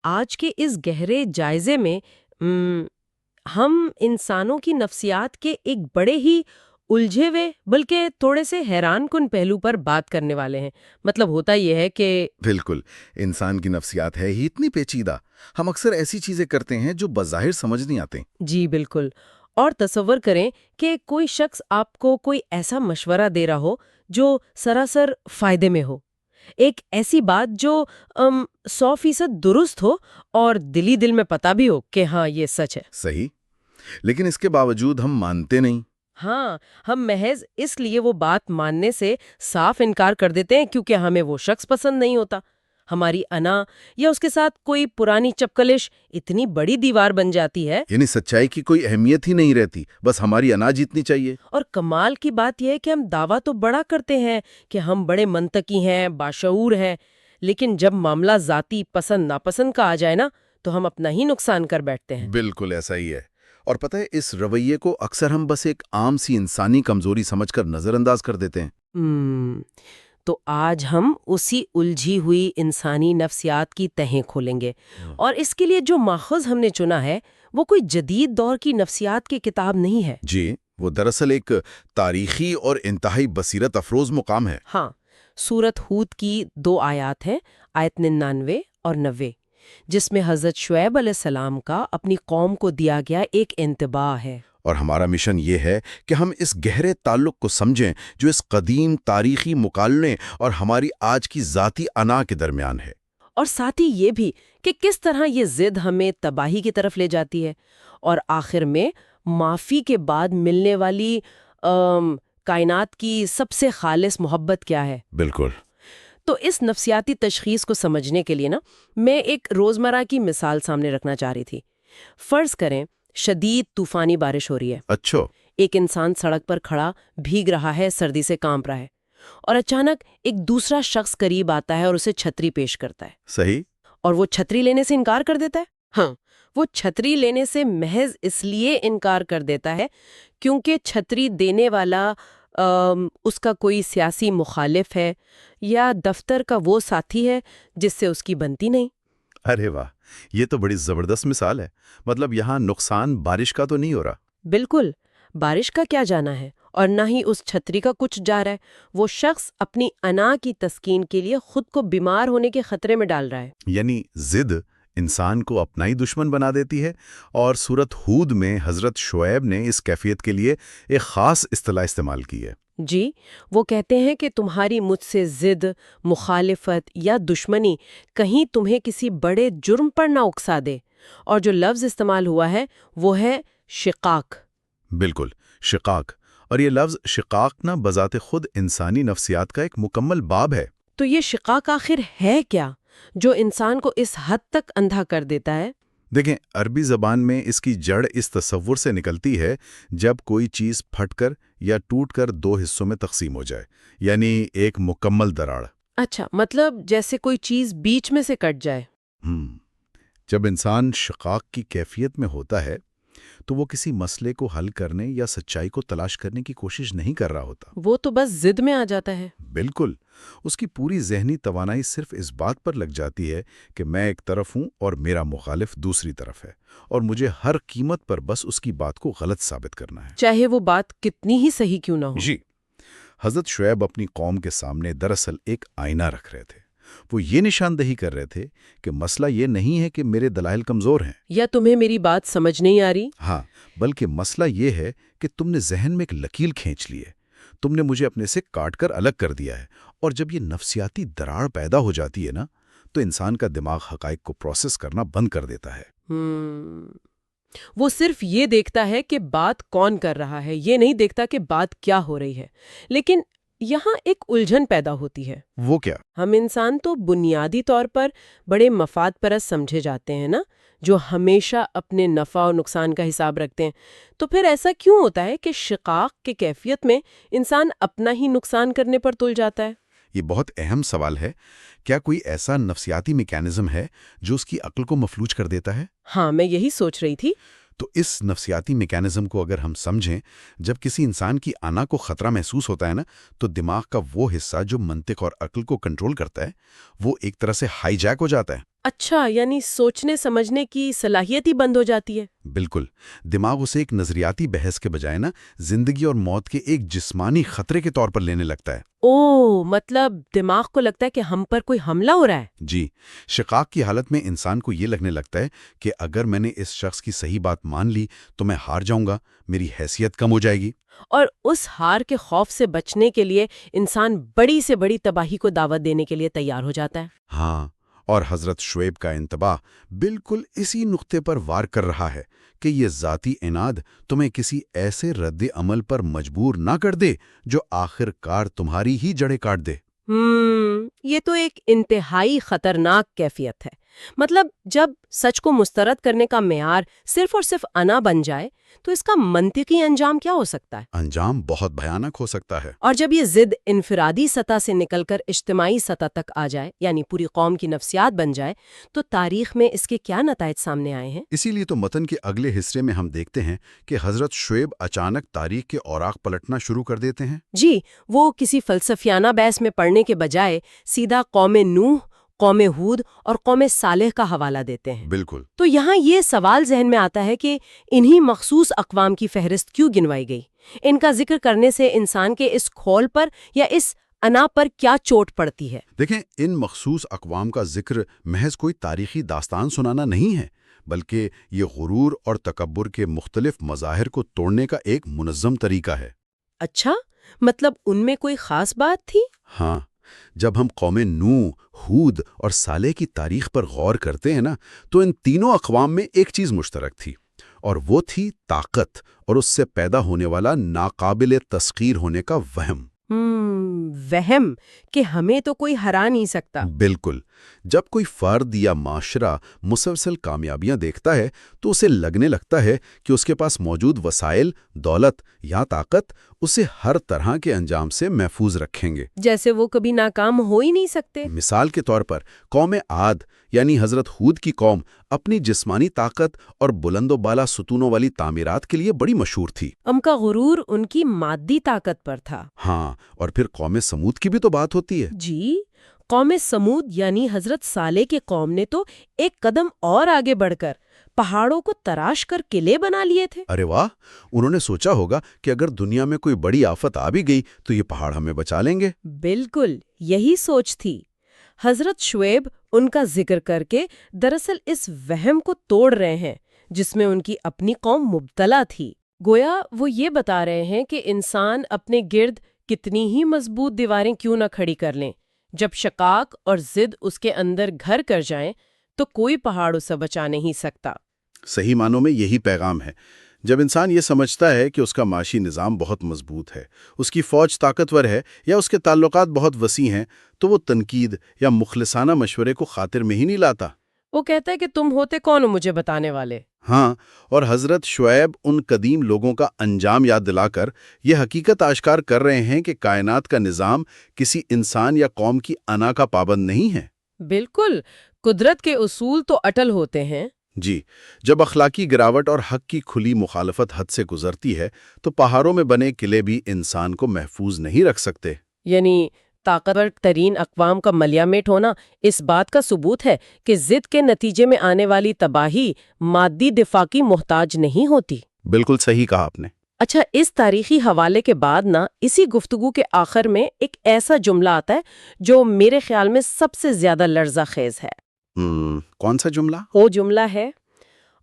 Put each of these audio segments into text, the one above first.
آج کے اس گہرے جائزے میں ہم انسانوں کی نفسیات کے ایک بڑے ہی الجھے ہوئے بلکہ تھوڑے سے حیران کن پہلو پر بات کرنے والے ہیں۔ مطلب ہوتا یہ ہے کہ بالکل، انسان کی نفسیات ہے ہی اتنی پیچیدہ، ہم اکثر ایسی چیزیں کرتے ہیں جو بظاہر سمجھ نہیں آتے۔ جی بالکل، اور تصور کریں کہ کوئی شخص آپ کو کوئی ایسا مشورہ دے رہا ہو جو سراسر فائدے میں ہو، ایک ایسی بات جو 100% درست ہو اور دلی دل میں پتا بھی ہو کہ ہاں یہ سچ ہے۔ صحیح، لیکن اس کے باوجود ہم مانتے نہیں۔ ہاں، ہم محض اس لیے وہ بات ماننے سے صاف انکار کر دیتے ہیں کیونکہ ہمیں وہ شخص پسند نہیں ہوتا۔ ہماری انا یا اس کے ساتھ کوئی پرانی چپکلش اتنی بڑی دیوار بن جاتی ہے، یعنی سچائی کی کوئی اہمیت ہی نہیں رہتی، بس ہماری انا جیتنی چاہیے۔ اور کمال کی بات یہ ہے کہ ہم دعویٰ تو بڑا کرتے ہیں کہ ہم بڑے منطقی ہیں، باشعور ہیں، لیکن جب معاملہ ذاتی پسند ناپسند کا آ جائے نا تو ہم اپنا ہی نقصان کر بیٹھتے ہیں۔ بالکل ایسا ہی ہے، اور پتہ ہے اس رویے کو اکثر ہم بس ایک عام سی انسانی کمزوری سمجھ کر نظر انداز کر دیتے ہیں۔ تو آج ہم اسی الجھی ہوئی انسانی نفسیات کی تہیں کھولیں گے، اور اس کے لیے جو ماخذ ہم نے چنا ہے وہ کوئی جدید دور کی نفسیات کی کتاب نہیں ہے۔ جی، وہ دراصل ایک تاریخی اور انتہائی بصیرت افروز مقام ہے۔ ہاں، سورت ہود کی 2 آیات ہیں، آیت 99 اور 90، جس میں حضرت شعیب علیہ السلام کا اپنی قوم کو دیا گیا ایک انتباہ ہے۔ اور ہمارا مشن یہ ہے کہ ہم اس گہرے تعلق کو سمجھیں جو اس قدیم تاریخی مکالمے اور ہماری آج کی ذاتی انا کے درمیان ہے۔ اور ساتھ ہی یہ بھی کہ کس طرح یہ ضد ہمیں تباہی کی طرف لے جاتی ہے، اور آخر میں معافی کے بعد ملنے والی کائنات کی سب سے خالص محبت کیا ہے۔ بالکل۔ تو اس نفسیاتی تشخیص کو سمجھنے کے لیے نا میں ایک روزمرہ کی مثال سامنے رکھنا چاہ رہی تھی۔ فرض کریں شدید طوفانی بارش ہو رہی ہے، اچھا۔ ایک انسان سڑک پر کھڑا بھیگ رہا ہے، سردی سے کانپ رہا ہے، اور اچانک ایک دوسرا شخص قریب آتا ہے اور اسے چھتری پیش کرتا ہے۔ صحیح۔ اور وہ چھتری لینے سے انکار کر دیتا ہے۔ ہاں، وہ چھتری لینے سے محض اس لیے انکار کر دیتا ہے کیونکہ چھتری دینے والا اس کا کوئی سیاسی مخالف ہے یا دفتر کا وہ ساتھی ہے جس سے اس کی بنتی نہیں۔ ارے واہ، یہ تو بڑی زبردست مثال ہے۔ مطلب یہاں نقصان بارش کا تو نہیں ہو رہا۔ بالکل، بارش کا کیا جانا ہے، اور نہ ہی اس چھتری کا کچھ جا رہا ہے۔ وہ شخص اپنی انا کی تسکین کے لیے خود کو بیمار ہونے کے خطرے میں ڈال رہا ہے۔ یعنی ضد انسان کو اپنا ہی دشمن بنا دیتی ہے، اور سورت ہود میں حضرت شعیب نے اس کیفیت کے لیے ایک خاص اصطلاح استعمال کی ہے۔ جی، وہ کہتے ہیں کہ تمہاری مجھ سے ضد، مخالفت یا دشمنی کہیں تمہیں کسی بڑے جرم پر نہ اکسا دے، اور جو لفظ استعمال ہوا ہے وہ ہے شقاق۔ بالکل، شقاق، اور یہ لفظ شقاق نہ بذات خود انسانی نفسیات کا ایک مکمل باب ہے۔ تو یہ شقاق آخر ہے کیا جو انسان کو اس حد تک اندھا کر دیتا ہے؟ دیکھیں، عربی زبان میں اس کی جڑ اس تصور سے نکلتی ہے جب کوئی چیز پھٹ کر یا ٹوٹ کر 2 حصوں میں تقسیم ہو جائے، یعنی ایک مکمل دراڑ۔ اچھا، مطلب جیسے کوئی چیز بیچ میں سے کٹ جائے۔ جب انسان شقاق کی کیفیت میں ہوتا ہے تو وہ کسی مسئلے کو حل کرنے یا سچائی کو تلاش کرنے کی کوشش نہیں کر رہا ہوتا۔ وہ تو بس ضد میں آ جاتا ہے۔ بالکل، اس کی پوری ذہنی توانائی صرف اس بات پر لگ جاتی ہے کہ میں ایک طرف ہوں اور میرا مخالف دوسری طرف ہے، اور مجھے ہر قیمت پر بس اس کی بات کو غلط ثابت کرنا ہے، چاہے وہ بات کتنی ہی صحیح کیوں نہ ہو۔ جی۔ حضرت شعیب اپنی قوم کے سامنے دراصل ایک آئینہ رکھ رہے تھے۔ وہ یہ نشاندہی کر رہے تھے کہ مسئلہ یہ نہیں ہے کہ میرے دلائل کمزور ہیں یا تمہیں میری بات سمجھ نہیں آ رہی۔ ہاں، بلکہ مسئلہ یہ ہے کہ تم نے ذہن میں ایک لکیر کھینچ لی ہے، تم نے مجھے اپنے سے کاٹ کر الگ کر دیا ہے۔ اور جب یہ نفسیاتی دراڑ پیدا ہو جاتی ہے نا، تو انسان کا دماغ حقائق کو پروسیس کرنا بند کر دیتا ہے۔ وہ صرف یہ دیکھتا ہے کہ بات کون کر رہا ہے، یہ نہیں دیکھتا کہ بات کیا ہو رہی ہے۔ لیکن یہاں ایک الجھن پیدا ہوتی ہے۔ وہ کیا؟ ہم انسان تو بنیادی طور پر بڑے مفاد پرست سمجھے جاتے ہیں نا، جو ہمیشہ اپنے نفع و نقصان کا حساب رکھتے ہیں۔ تو پھر ایسا کیوں ہوتا ہے کہ شقاق کے کیفیت میں انسان اپنا ہی نقصان کرنے پر تل جاتا ہے؟ یہ بہت اہم سوال ہے۔ کیا کوئی ایسا نفسیاتی میکینزم ہے جو اس کی عقل کو مفلوج کر دیتا ہے؟ ہاں، میں یہی سوچ رہی تھی۔ تو اس نفسیاتی میکینزم کو اگر ہم سمجھیں، جب کسی انسان کی انا کو خطرہ محسوس ہوتا ہے نا، تو دماغ کا وہ حصہ جو منطق اور عقل کو کنٹرول کرتا ہے، وہ ایک طرح سے ہائی جیک ہو جاتا ہے۔ اچھا، یعنی سوچنے سمجھنے کی صلاحیت ہی بند ہو جاتی ہے؟ بالکل، دماغ اسے ایک نظریاتی بحث کے بجائے نا زندگی اور موت کے ایک جسمانی خطرے کے طور پر لینے لگتا ہے۔ مطلب دماغ کو لگتا ہے کہ ہم پر کوئی حملہ ہو رہا ہے؟ جی، شقاق کی حالت میں انسان کو یہ لگنے لگتا ہے کہ اگر میں نے اس شخص کی صحیح بات مان لی تو میں ہار جاؤں گا، میری حیثیت کم ہو جائے گی۔ اور اس ہار کے خوف سے بچنے کے لیے انسان بڑی سے بڑی تباہی کو دعوت دینے کے لیے تیار ہو جاتا ہے۔ ہاں، اور حضرت شعیب کا انتباہ بالکل اسی نقطے پر وار کر رہا ہے کہ یہ ذاتی اناد تمہیں کسی ایسے رد عمل پر مجبور نہ کر دے جو آخر کار تمہاری ہی جڑیں کاٹ دے۔ یہ تو ایک انتہائی خطرناک کیفیت ہے۔ مطلب جب سچ کو مسترد کرنے کا معیار صرف اور صرف انا بن جائے تو اس کا منطقی انجام کیا ہو سکتا ہے؟ انجام بہت بھیانک ہو سکتا ہے۔ اور جب یہ ضد انفرادی سطح سے نکل کر اجتماعی سطح تک آ جائے، یعنی پوری قوم کی نفسیات بن جائے، تو تاریخ میں اس کے کیا نتائج سامنے آئے ہیں؟ اسی لیے تو متن کے اگلے حصے میں ہم دیکھتے ہیں کہ حضرت شعیب اچانک تاریخ کے اوراق پلٹنا شروع کر دیتے ہیں۔ جی، وہ کسی فلسفیانہ بحث میں پڑھنے کے بجائے سیدھا قوم نوح، قوم ہود اور قوم صالح کا حوالہ دیتے ہیں۔ بالکل۔ تو یہاں یہ سوال ذہن میں آتا ہے کہ انہی مخصوص اقوام کی فہرست کیوں گنوائی گئی؟ ان کا ذکر کرنے سے انسان کے اس کھول پر یا اس انا پر کیا چوٹ پڑتی ہے؟ دیکھیں، ان مخصوص اقوام کا ذکر محض کوئی تاریخی داستان سنانا نہیں ہے، بلکہ یہ غرور اور تکبر کے مختلف مظاہر کو توڑنے کا ایک منظم طریقہ ہے۔ اچھا، مطلب ان میں کوئی خاص بات تھی؟ ہاں، جب ہم قوم نوح، ہود اور صالح کی تاریخ پر غور کرتے ہیں نا، تو ان تینوں اقوام میں ایک چیز مشترک تھی، اور وہ تھی طاقت اور اس سے پیدا ہونے والا ناقابل تسخیر ہونے کا وہم۔ وہم کہ ہمیں تو کوئی ہرا نہیں سکتا۔ بالکل، جب کوئی فرد یا معاشرہ مسلسل کامیابیاں دیکھتا ہے تو اسے لگنے لگتا ہے کہ اس کے پاس موجود وسائل، دولت یا طاقت اسے ہر طرح کے انجام سے محفوظ رکھیں گے، جیسے وہ کبھی ناکام ہو ہی نہیں سکتے۔ مثال کے طور پر قوم عاد یعنی حضرت ہود کی قوم اپنی جسمانی طاقت اور بلند و بالا ستونوں والی تعمیرات کے لیے بڑی مشہور تھی۔ ان کا غرور ان کی مادی طاقت پر تھا۔ ہاں، اور پھر قوم سمود کی بھی تو بات ہوتی ہے۔ جی، قوم سمود یعنی حضرت صالح کے قوم نے تو ایک قدم اور آگے بڑھ کر پہاڑوں کو تراش کر قلعے بنا لیے تھے۔ ارے واہ، انہوں نے سوچا ہوگا کہ اگر دنیا میں کوئی بڑی آفت آ بھی گئی تو یہ پہاڑ ہمیں بچا لیں گے۔ بالکل یہی سوچ تھی۔ حضرت شعیب ان کا ذکر کر کے دراصل اس وہم کو توڑ رہے ہیں جس میں ان کی اپنی قوم مبتلا تھی۔ گویا وہ یہ بتا رہے ہیں کہ انسان اپنے گرد کتنی ہی مضبوط دیواریں کیوں نہ کھڑی کر لیں، جب شقاق اور ضد اس کے اندر گھر کر جائیں تو کوئی پہاڑ اسے بچا نہیں سکتا۔ صحیح معنوں میں یہی پیغام ہے۔ جب انسان یہ سمجھتا ہے کہ اس کا معاشی نظام بہت مضبوط ہے، اس کی فوج طاقتور ہے یا اس کے تعلقات بہت وسیع ہیں، تو وہ تنقید یا مخلصانہ مشورے کو خاطر میں ہی نہیں لاتا۔ وہ کہتا ہے کہ تم ہوتے کون ہو مجھے بتانے والے؟ ہاں، اور حضرت شعیب ان قدیم لوگوں کا انجام یاد دلا کر یہ حقیقت آشکار کر رہے ہیں کہ کائنات کا نظام کسی انسان یا قوم کی انا کا پابند نہیں ہے۔ بالکل، قدرت کے اصول تو اٹل ہوتے ہیں۔ جی، جب اخلاقی گراوٹ اور حق کی کھلی مخالفت حد سے گزرتی ہے تو پہاڑوں میں بنے قلعے بھی انسان کو محفوظ نہیں رکھ سکتے۔ یعنی طاقتور ترین اقوام کا ملیہ میٹ ہونا اس بات کا ثبوت ہے کہ ضد کے نتیجے میں آنے والی تباہی مادی دفاع کی محتاج نہیں ہوتی۔ بالکل صحیح کہا آپ نے۔ اچھا، اس تاریخی حوالے کے بعد نا اسی گفتگو کے آخر میں ایک ایسا جملہ آتا ہے جو میرے خیال میں سب سے زیادہ لرزہ خیز ہے۔ کون سا جملہ؟ وہ جملہ ہے،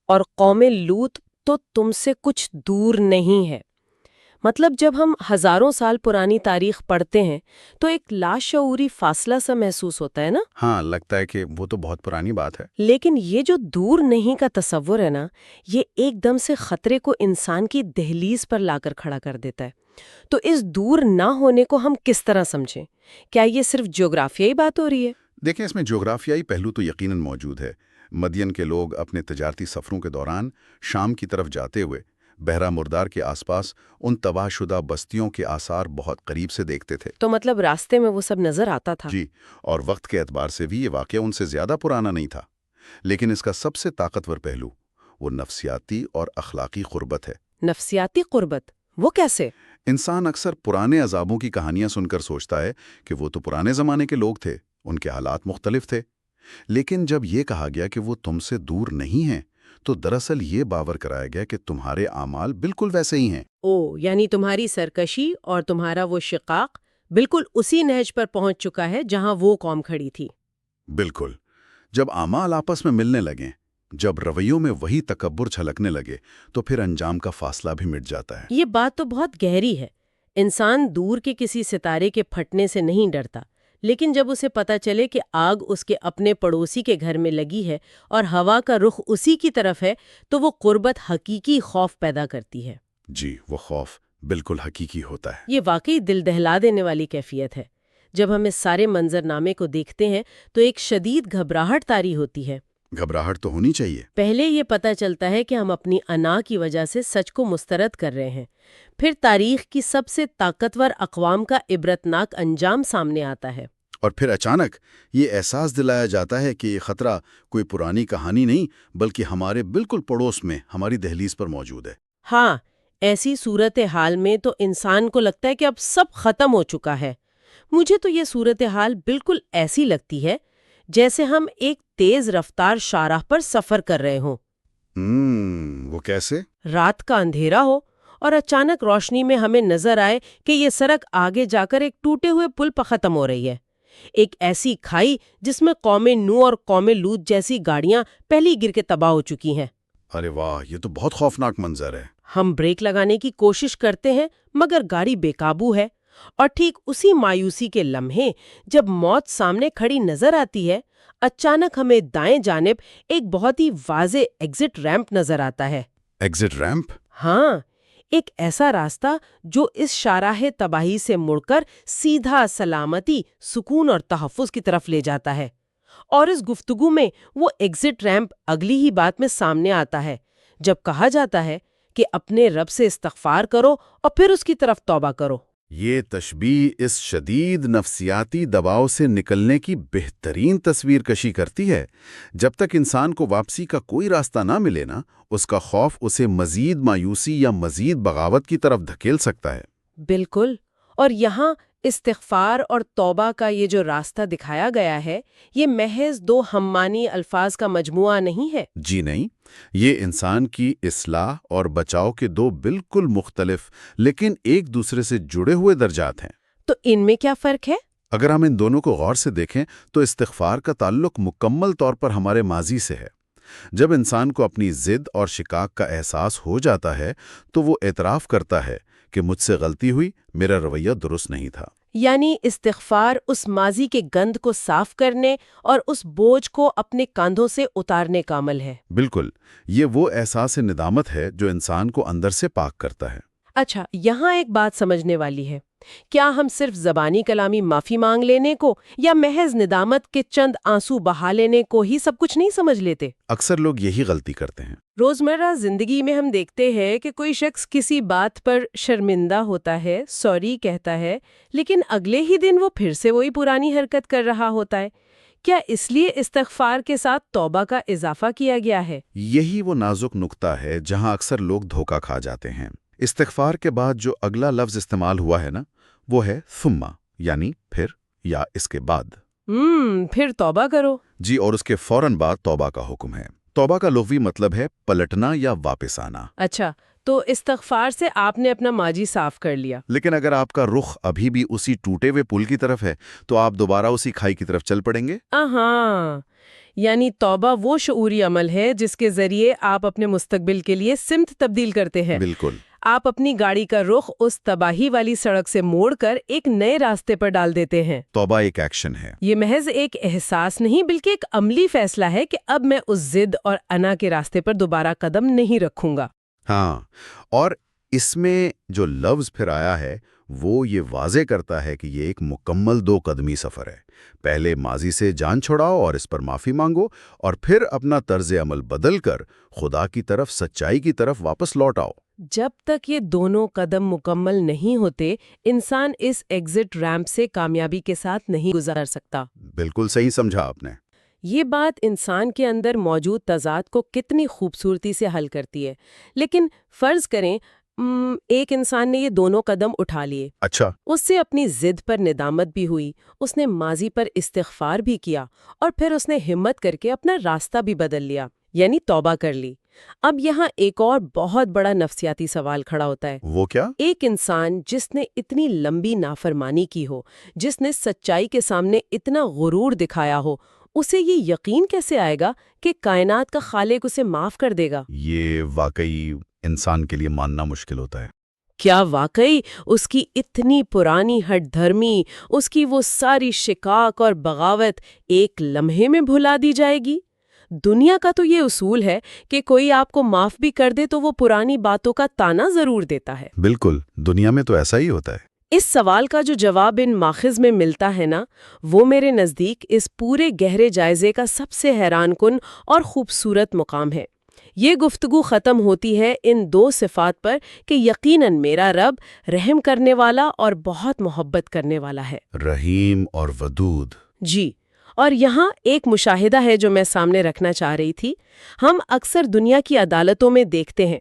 اور قوم لوط تو تم سے کچھ دور نہیں ہے۔ مطلب جب ہم ہزاروں سال پرانی تاریخ پڑھتے ہیں تو ایک لاشعوری فاصلہ سا محسوس ہوتا ہے نا؟ ہاں، لگتا ہے کہ وہ تو بہت پرانی بات ہے۔ لیکن یہ جو دور نہیں کا تصور ہے نا، یہ ایک دم سے خطرے کو انسان کی دہلیز پر لا کر کھڑا کر دیتا ہے۔ تو اس دور نہ ہونے کو ہم کس طرح سمجھیں؟ کیا یہ صرف جغرافیائی بات ہو رہی ہے؟ دیکھیں، اس میں جغرافیائی پہلو تو یقیناً موجود ہے۔ مدین کے لوگ اپنے تجارتی سفروں کے دوران شام کی طرف جاتے ہوئے بحیرہ مردار کے آس پاس ان تباہ شدہ بستیوں کے آثار بہت قریب سے دیکھتے تھے۔ تو مطلب راستے میں وہ سب نظر آتا تھا؟ جی، اور وقت کے اعتبار سے بھی یہ واقعہ ان سے زیادہ پرانا نہیں تھا۔ لیکن اس کا سب سے طاقتور پہلو وہ نفسیاتی اور اخلاقی قربت ہے۔ نفسیاتی قربت؟ وہ کیسے؟ انسان اکثر پرانے عذابوں کی کہانیاں سن کر سوچتا ہے کہ وہ تو پرانے زمانے کے لوگ تھے، ان کے حالات مختلف تھے۔ لیکن جب یہ کہا گیا کہ وہ تم سے دور نہیں ہیں تو دراصل یہ باور کرایا گیا کہ تمہارے اعمال بالکل ویسے ہی ہیں۔ یعنی تمہاری سرکشی اور تمہارا وہ شقاق بالکل اسی نہج پر پہنچ چکا ہے جہاں وہ قوم کھڑی تھی۔ بالکل۔ جب اعمال آپس میں ملنے لگیں، جب رویوں میں وہی تکبر چھلکنے لگے تو پھر انجام کا فاصلہ بھی مٹ جاتا ہے۔ یہ بات تو بہت گہری ہے۔ انسان دور کے کسی ستارے کے پھٹنے سے نہیں ڈرتا، لیکن جب اسے پتا چلے کہ آگ اس کے اپنے پڑوسی کے گھر میں لگی ہے اور ہوا کا رخ اسی کی طرف ہے تو وہ قربت حقیقی خوف پیدا کرتی ہے۔ جی، وہ خوف بالکل حقیقی ہوتا ہے۔ یہ واقعی دل دہلا دینے والی کیفیت ہے۔ جب ہم اس سارے منظرنامے کو دیکھتے ہیں تو ایک شدید گھبراہٹ طاری ہوتی ہے۔ گھبراہٹ تو ہونی چاہیے۔ پہلے یہ پتہ چلتا ہے کہ ہم اپنی انا کی وجہ سے سچ کو مسترد کر رہے ہیں، پھر تاریخ کی سب سے طاقتور اقوام کا عبرتناک انجام سامنے آتا ہے، اور پھر اچانک یہ احساس دلایا جاتا ہے کہ یہ خطرہ کوئی پرانی کہانی نہیں بلکہ ہمارے بالکل پڑوس میں ہماری دہلیز پر موجود ہے۔ ہاں، ایسی صورتحال میں تو انسان کو لگتا ہے کہ اب سب ختم ہو چکا ہے۔ مجھے تو یہ صورتحال بالکل ایسی لگتی ہے جیسے ہم ایک تیز رفتار شاہراہ پر سفر کر رہے ہوں۔ وہ کیسے؟ رات کا اندھیرا ہو اور اچانک روشنی میں ہمیں نظر آئے کہ یہ سڑک آگے جا کر ایک ٹوٹے ہوئے پل پر ختم ہو رہی ہے، ایک ایسی کھائی جس میں قوم نوح اور قوم لوط جیسی گاڑیاں پہلی گر کے تباہ ہو چکی ہیں۔ ارے واہ، یہ تو بہت خوفناک منظر ہے۔ ہم بریک لگانے کی کوشش کرتے ہیں مگر گاڑی بے قابو ہے، اور ٹھیک اسی مایوسی کے لمحے جب موت سامنے کھڑی نظر آتی ہے، اچانک ہمیں دائیں جانب ایک بہت ہی واضح ایگزٹ ریمپ نظر آتا ہے۔ Exit ramp? ہاں، ایک ایسا راستہ جو اس شاہراہ تباہی سے مڑ کر سیدھا سلامتی، سکون اور تحفظ کی طرف لے جاتا ہے۔ اور اس گفتگو میں وہ ایگزٹ ریمپ اگلی ہی بات میں سامنے آتا ہے جب کہا جاتا ہے کہ اپنے رب سے استغفار کرو اور پھر اس کی طرف توبہ کرو۔ یہ تشبیہ اس شدید نفسیاتی دباؤ سے نکلنے کی بہترین تصویر کشی کرتی ہے۔ جب تک انسان کو واپسی کا کوئی راستہ نہ ملے نا، اس کا خوف اسے مزید مایوسی یا مزید بغاوت کی طرف دھکیل سکتا ہے۔ بالکل، اور یہاں استغفار اور توبہ کا یہ جو راستہ دکھایا گیا ہے، یہ محض دو ہم معنی الفاظ کا مجموعہ نہیں ہے۔ جی نہیں، یہ انسان کی اصلاح اور بچاؤ کے دو بالکل مختلف لیکن ایک دوسرے سے جڑے ہوئے درجات ہیں۔ تو ان میں کیا فرق ہے؟ اگر ہم ان دونوں کو غور سے دیکھیں تو استغفار کا تعلق مکمل طور پر ہمارے ماضی سے ہے۔ جب انسان کو اپنی ضد اور شقاق کا احساس ہو جاتا ہے تو وہ اعتراف کرتا ہے کہ مجھ سے غلطی ہوئی، میرا رویہ درست نہیں تھا۔ یعنی استغفار اس ماضی کے گند کو صاف کرنے اور اس بوجھ کو اپنے کاندھوں سے اتارنے کا عمل ہے۔ بالکل، یہ وہ احساس ندامت ہے جو انسان کو اندر سے پاک کرتا ہے۔ اچھا، یہاں ایک بات سمجھنے والی ہے۔ کیا ہم صرف زبانی کلامی معافی مانگ لینے کو یا محض ندامت کے چند آنسو بہا لینے کو ہی سب کچھ نہیں سمجھ لیتے؟ اکثر لوگ یہی غلطی کرتے ہیں۔ روزمرہ زندگی میں ہم دیکھتے ہیں کہ کوئی شخص کسی بات پر شرمندہ ہوتا ہے، سوری کہتا ہے، لیکن اگلے ہی دن وہ پھر سے وہی پرانی حرکت کر رہا ہوتا ہے۔ کیا اس لیے استغفار کے ساتھ توبہ کا اضافہ کیا گیا ہے؟ یہی وہ نازک نقطہ ہے جہاں اکثر لوگ دھوکہ کھا جاتے ہیں۔ استغفار کے بعد جو اگلا لفظ استعمال ہوا ہے نا، وہ ہے ثم، یعنی پھر یا اس کے بعد۔ پھر توبہ کرو۔ جی، اور اس کے فوراً بعد توبہ کا حکم ہے۔ توبہ کا لغوی مطلب ہے پلٹنا یا واپس آنا۔ اچھا، تو استغفار سے آپ نے اپنا ماضی صاف کر لیا، لیکن اگر آپ کا رخ ابھی بھی اسی ٹوٹے ہوئے پل کی طرف ہے تو آپ دوبارہ اسی کھائی کی طرف چل پڑیں گے۔ ہاں، یعنی توبہ وہ شعوری عمل ہے جس کے ذریعے آپ اپنے مستقبل کے لیے سمت تبدیل کرتے ہیں۔ بالکل۔ آپ اپنی گاڑی کا رخ اس تباہی والی سڑک سے موڑ کر ایک نئے راستے پر ڈال دیتے ہیں۔ توبہ ایک ایکشن ہے۔ یہ محض ایک احساس نہیں بلکہ ایک عملی فیصلہ ہے کہ اب میں اس ضد اور انا کے راستے پر دوبارہ قدم نہیں رکھوں گا۔ ہاں، اور اس میں جو لفظ پھر آیا ہے وہ یہ واضح کرتا ہے کہ یہ ایک مکمل 2 قدمی سفر ہے۔ پہلے ماضی سے جان چھڑاؤ اور اس پر معافی مانگو، اور پھر اپنا طرز عمل بدل کر خدا کی طرف، سچائی کی طرف واپس لوٹ آؤ۔ جب تک یہ دونوں قدم مکمل نہیں ہوتے، انسان اس ایگزٹ ریمپ سے کامیابی کے ساتھ نہیں گزر سکتا۔ بالکل صحیح سمجھا آپ نے۔ یہ بات انسان کے اندر موجود تضاد کو کتنی خوبصورتی سے حل کرتی ہے۔ لیکن فرض کریں ایک انسان نے یہ دونوں قدم اٹھا لیے. اچھا. اس سے اپنی ضد پر ندامت بھی ہوئی، اس نے ماضی پر استغفار بھی کیا، اور پھر اس نے ہمت کر کے اپنا راستہ بھی بدل لیا، یعنی توبہ کر لی. اب یہاں ایک اور بہت بڑا نفسیاتی سوال کھڑا ہوتا ہے. وہ کیا؟ ایک انسان جس نے اتنی لمبی نافرمانی کی ہو، جس نے سچائی کے سامنے اتنا غرور دکھایا ہو، اسے یہ یقین کیسے آئے گا کہ کائنات کا خالق اسے معاف کر دے گا؟ یہ واقعی انسان کے لیے ماننا مشکل ہوتا ہے. کیا واقعی اس کی اتنی پرانی ہٹ دھرمی، اس کی وہ ساری شقاق اور بغاوت ایک لمحے میں بھلا دی جائے گی؟ دنیا کا تو یہ اصول ہے کہ کوئی آپ کو معاف بھی کر دے تو وہ پرانی باتوں کا تانا ضرور دیتا ہے. بالکل، دنیا میں تو ایسا ہی ہوتا ہے. اس سوال کا جو جواب ان ماخذ میں ملتا ہے نا، وہ میرے نزدیک اس پورے گہرے جائزے کا سب سے حیران کن اور خوبصورت مقام ہے. یہ گفتگو ختم ہوتی ہے ان دو صفات پر کہ یقیناً میرا رب رحم کرنے والا اور بہت محبت کرنے والا ہے. رحیم اور ودود. جی، اور یہاں ایک مشاہدہ ہے جو میں سامنے رکھنا چاہ رہی تھی. ہم اکثر دنیا کی عدالتوں میں دیکھتے ہیں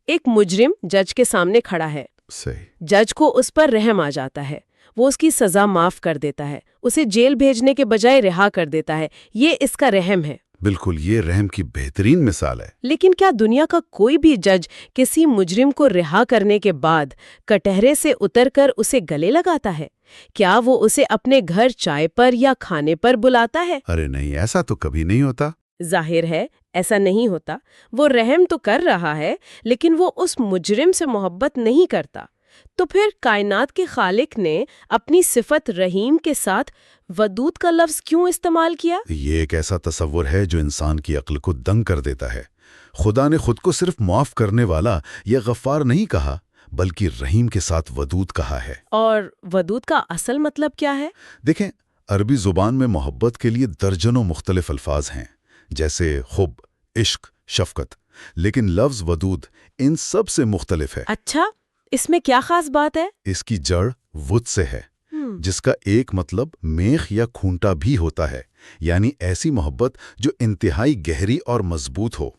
ایک مجرم جج کے سامنے کھڑا ہے. صحیح. جج کو اس پر رحم آ جاتا ہے، وہ اس کی سزا معاف کر دیتا ہے، اسے جیل بھیجنے کے بجائے رہا کر دیتا ہے. یہ اس کا رحم ہے. بالکل، یہ رحم کی بہترین مثال ہے. لیکن کیا دنیا کا کوئی بھی جج کسی مجرم کو رہا کرنے کے بعد کٹہرے سے اتر کر اسے گلے لگاتا ہے؟ کیا وہ اسے اپنے گھر چائے پر یا کھانے پر بلاتا ہے؟ ارے نہیں، ایسا تو کبھی نہیں ہوتا. ظاہر ہے ایسا نہیں ہوتا. وہ رحم تو کر رہا ہے، لیکن وہ اس مجرم سے محبت نہیں کرتا. تو پھر کائنات کے خالق نے اپنی صفت رحیم کے ساتھ ودود کا لفظ کیوں استعمال کیا؟ یہ ایک ایسا تصور ہے جو انسان کی عقل کو دنگ کر دیتا ہے. خدا نے خود کو صرف معاف کرنے والا یا غفار نہیں کہا، بلکہ رحیم کے ساتھ ودود کہا ہے. اور ودود کا اصل مطلب کیا ہے؟ دیکھیں، عربی زبان میں محبت کے لیے درجنوں مختلف الفاظ ہیں، جیسے حب، عشق، شفقت، لیکن لفظ ودود ان سب سے مختلف ہے. اچھا، اس میں کیا خاص بات ہے؟ اس کی جڑ ود سے ہے، جس کا ایک مطلب میخ یا کھونٹا بھی ہوتا ہے، یعنی ایسی محبت جو انتہائی گہری اور مضبوط ہو،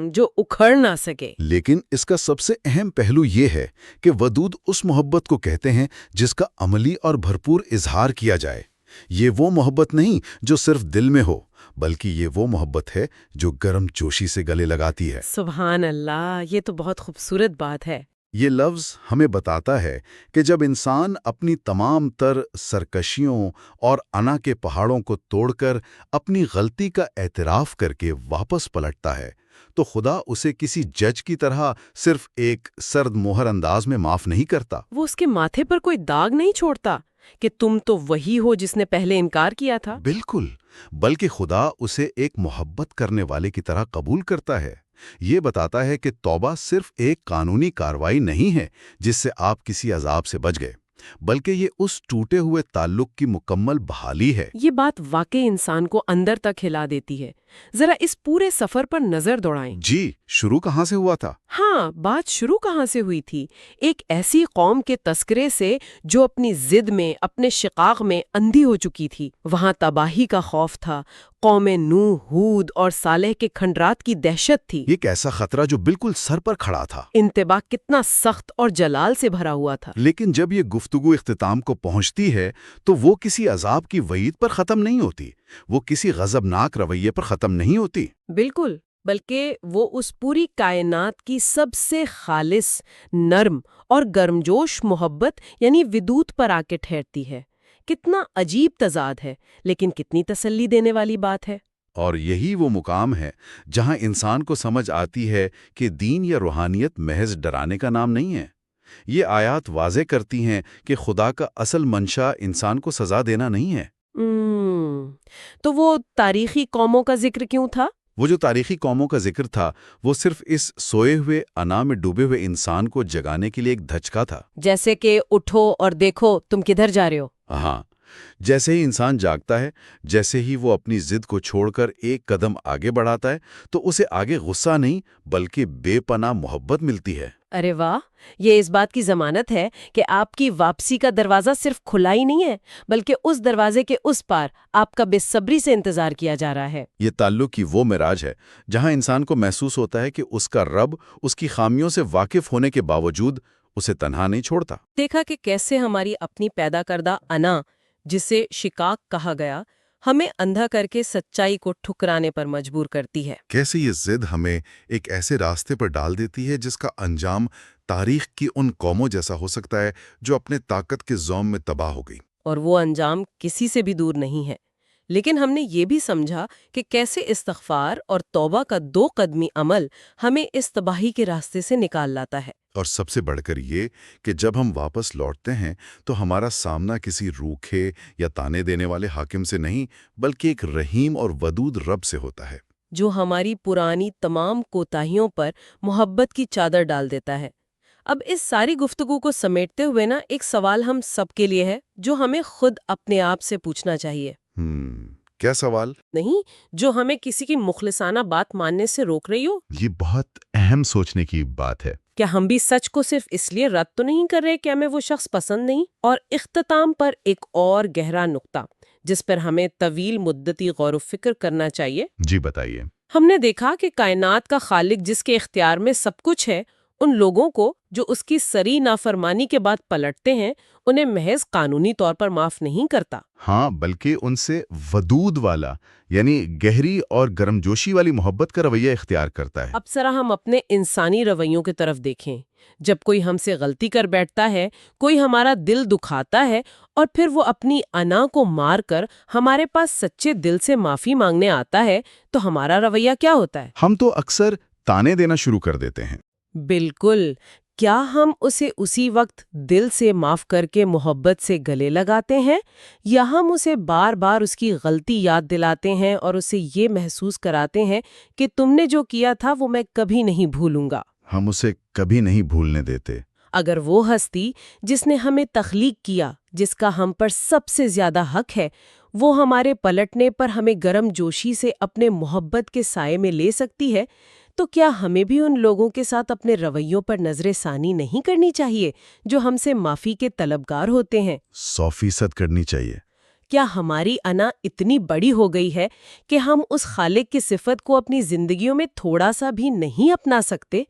جو اکھڑ نہ سکے. لیکن اس کا سب سے اہم پہلو یہ ہے کہ ودود اس محبت کو کہتے ہیں جس کا عملی اور بھرپور اظہار کیا جائے. یہ وہ محبت نہیں جو صرف دل میں ہو، بلکہ یہ وہ محبت ہے جو گرم جوشی سے گلے لگاتی ہے. سبحان اللہ، یہ تو بہت خوبصورت بات ہے. یہ لفظ ہمیں بتاتا ہے کہ جب انسان اپنی تمام تر سرکشیوں اور انا کے پہاڑوں کو توڑ کر اپنی غلطی کا اعتراف کر کے واپس پلٹتا ہے، تو خدا اسے کسی جج کی طرح صرف ایک سرد مہر انداز میں معاف نہیں کرتا. وہ اس کے ماتھے پر کوئی داغ نہیں چھوڑتا کہ تم تو وہی ہو جس نے پہلے انکار کیا تھا. بالکل، بلکہ خدا اسے ایک محبت کرنے والے کی طرح قبول کرتا ہے. یہ بتاتا ہے کہ توبہ صرف ایک قانونی کارروائی نہیں ہے جس سے آپ کسی عذاب سے بچ گئے، بلکہ یہ اس ٹوٹے ہوئے تعلق کی مکمل بحالی ہے. یہ بات واقعی انسان کو اندر تک ہلا دیتی ہے. ذرا اس پورے سفر پر نظر دوڑائیں. جی، شروع کہاں سے ہوا تھا؟ ہاں، بات شروع کہاں سے ہوئی تھی؟ ایک ایسی قوم کے تذکرے سے جو اپنی ضد میں، اپنے شقاق میں اندھی ہو چکی تھی. وہاں تباہی کا خوف تھا، قوم نوح، ہود اور صالح کے کھنڈرات کی دہشت تھی. ایک ایسا خطرہ جو بالکل سر پر کھڑا تھا. انتباہ کتنا سخت اور جلال سے بھرا ہوا تھا. لیکن جب یہ گفتگو اختتام کو پہنچتی ہے تو وہ کسی عذاب کی وعید پر ختم نہیں ہوتی، وہ کسی غضبناک رویے پر ختم نہیں ہوتی. بالکل، بلکہ وہ اس پوری کائنات کی سب سے خالص، نرم اور گرمجوش محبت یعنی ودود پر آ کے ٹھہرتی ہے. کتنا عجیب تضاد ہے، لیکن کتنی تسلی دینے والی بات ہے. اور یہی وہ مقام ہے جہاں انسان کو سمجھ آتی ہے کہ دین یا روحانیت محض ڈرانے کا نام نہیں ہے. یہ آیات واضح کرتی ہیں کہ خدا کا اصل منشا انسان کو سزا دینا نہیں ہے. تو وہ تاریخی قوموں کا ذکر کیوں تھا؟ وہ جو تاریخی قوموں کا ذکر تھا وہ صرف اس سوئے ہوئے انا میں ڈوبے ہوئے انسان کو جگانے کے لیے ایک دھچکا تھا. جیسے کہ اٹھو اور دیکھو تم کدھر جا رہے ہو. ہاں، جیسے ہی انسان جاگتا ہے، جیسے ہی وہ اپنی ضد کو چھوڑ کر ایک قدم آگے بڑھاتا ہے، تو اسے آگے غصہ نہیں بلکہ بے پناہ محبت ملتی ہے. ارے واہ، یہ اس بات کی ضمانت ہے کہ آپ کی واپسی کا دروازہ صرف کھلا ہی نہیں ہے بلکہ اس دروازے کے اس پار آپ کا بے صبری سے انتظار کیا جا رہا ہے۔ یہ تعلق کی وہ معراج ہے جہاں انسان کو محسوس ہوتا ہے کہ اس کا رب اس کی خامیوں سے واقف ہونے کے باوجود اسے تنہا نہیں چھوڑتا۔ دیکھا کہ کیسے ہماری اپنی پیدا کردہ انا، جسے شکاک کہا گیا، ہمیں اندھا کر کے سچائی کو ٹھکرانے پر مجبور کرتی ہے۔ کیسے یہ ضد ہمیں ایک ایسے راستے پر ڈال دیتی ہے جس کا انجام تاریخ کی ان قوموں جیسا ہو سکتا ہے جو اپنے طاقت کے زوم میں تباہ ہو گئی۔ اور وہ انجام کسی سے بھی دور نہیں ہے۔ لیکن ہم نے یہ بھی سمجھا کہ کیسے استغفار اور توبہ کا 2 قدمی عمل ہمیں اس تباہی کے راستے سے نکال لاتا ہے۔ اور سب سے بڑھ کر یہ کہ جب ہم واپس لوٹتے ہیں تو ہمارا سامنا کسی روکھے یا تانے دینے والے حاکم سے نہیں بلکہ ایک رحیم اور ودود رب سے ہوتا ہے، جو ہماری پرانی تمام کوتاہیوں پر محبت کی چادر ڈال دیتا ہے۔ اب اس ساری گفتگو کو سمیٹتے ہوئے ایک سوال ہم سب کے لیے ہے جو ہمیں خود اپنے آپ سے پوچھنا چاہیے۔ کیا سوال؟ نہیں جو ہمیں کسی کی مخلصانہ بات ماننے سے روک رہی ہو۔ یہ بہت اہم سوچنے کی بات ہے۔ کیا ہم بھی سچ کو صرف اس لیے رد تو نہیں کر رہے کہ ہمیں وہ شخص پسند نہیں؟ اور اختتام پر ایک اور گہرا نقطہ جس پر ہمیں طویل مدتی غور و فکر کرنا چاہیے۔ جی بتائیے۔ ہم نے دیکھا کہ کائنات کا خالق جس کے اختیار میں سب کچھ ہے، ان لوگوں کو جو اس کی سری نافرمانی کے بعد پلٹتے ہیں انہیں محض قانونی طور پر معاف نہیں کرتا۔ ہاں، بلکہ ان سے ودود والا یعنی گہری اور گرمجوشی والی محبت کا رویہ اختیار کرتا ہے۔ اب ذرا ہم اپنے انسانی رویوں کی طرف دیکھیں۔ جب کوئی ہم سے غلطی کر بیٹھتا ہے، کوئی ہمارا دل دکھاتا ہے اور پھر وہ اپنی انا کو مار کر ہمارے پاس سچے دل سے معافی مانگنے آتا ہے تو ہمارا رویہ کیا ہوتا ہے؟ ہم تو اکثر تانے دینا شروع کر دیتے ہیں۔ بالکل۔ کیا ہم اسے اسی وقت دل سے معاف کر کے محبت سے گلے لگاتے ہیں، یا ہم اسے بار بار اس کی غلطی یاد دلاتے ہیں اور اسے یہ محسوس کراتے ہیں کہ تم نے جو کیا تھا وہ میں کبھی نہیں بھولوں گا؟ ہم اسے کبھی نہیں بھولنے دیتے۔ اگر وہ ہستی جس نے ہمیں تخلیق کیا، جس کا ہم پر سب سے زیادہ حق ہے، وہ ہمارے پلٹنے پر ہمیں گرم جوشی سے اپنے محبت کے سائے میں لے سکتی ہے، تو کیا ہمیں بھی ان لوگوں کے ساتھ اپنے رویوں پر نظر ثانی نہیں کرنی چاہیے جو ہم سے معافی کے طلبگار ہوتے ہیں؟ 100% کرنی چاہیے۔ کیا ہماری انا اتنی بڑی ہو گئی ہے کہ ہم اس خالق کی صفت کو اپنی زندگیوں میں تھوڑا سا بھی نہیں اپنا سکتے؟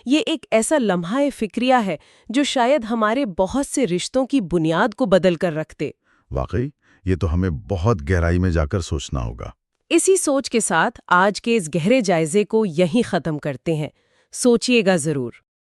یہ ایک ایسا لمحہ فکریہ ہے جو شاید ہمارے بہت سے رشتوں کی بنیاد کو بدل کر رکھ دے۔ واقعی یہ تو ہمیں بہت گہرائی میں جا کر سوچنا ہوگا۔ اسی سوچ کے ساتھ آج کے اس گہرے جائزے کو یہیں ختم کرتے ہیں۔ سوچئے گا ضرور۔